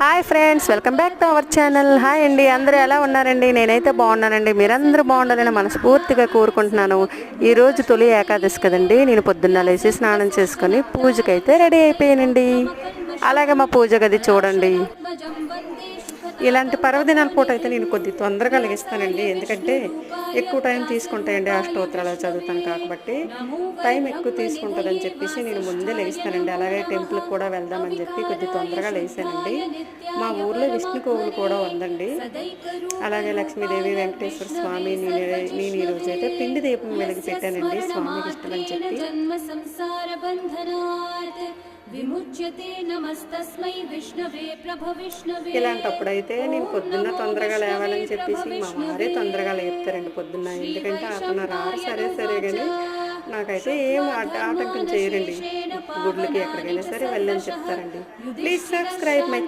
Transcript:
Hi friends, welcome back to our channel. Hi అండి, అందరూ ఎలా ఉన్నారండి? నేనైతే బాగున్నానండి. మీరందరూ బాగుండాలని మనస్ఫూర్తిగా కోరుకుంటున్నాను. ఈరోజు తొలి ఏకాదశి కదండి. నేను పొద్దున్న లేచి స్నానం చేసుకొని పూజకైతే రెడీ అయిపోయానండి. అలాగే మా పూజ గది చూడండి. ఇలాంటి పర్వదినాల పూట అయితే నేను కొద్ది తొందరగా లెగిస్తానండి. ఎందుకంటే ఎక్కువ టైం తీసుకుంటాయండి ఆ స్తోత్రాలు చదువుతాను కాబట్టి టైం ఎక్కువ తీసుకుంటుందని చెప్పేసి నేను ముందే లెగిస్తానండి. అలాగే టెంపుల్కి కూడా వెళ్దామని చెప్పి కొద్ది తొందరగా లేసానండి. మా ఊర్లో విష్ణు కోవులు కూడా ఉందండి. అలాగే లక్ష్మీదేవి, వెంకటేశ్వర స్వామి, నేను ఈరోజు అయితే పిండి దీపం వెలిగి పెట్టానండి, స్వామికి ఇష్టమని చెప్పి. ఇలాంటప్పుడైతే నేను పొద్దున్న తొందరగా లేవాలని చెప్పేసి మా వారే తొందరగా లేపుతారండి పొద్దున్న. ఎందుకంటే అతను రారు సరే కానీ నాకైతే ఏం ఆటంకం చేయరండి. గుడ్లకి ఎక్కడికైనా సరే వెళ్ళని చెప్తారండి. Please subscribe my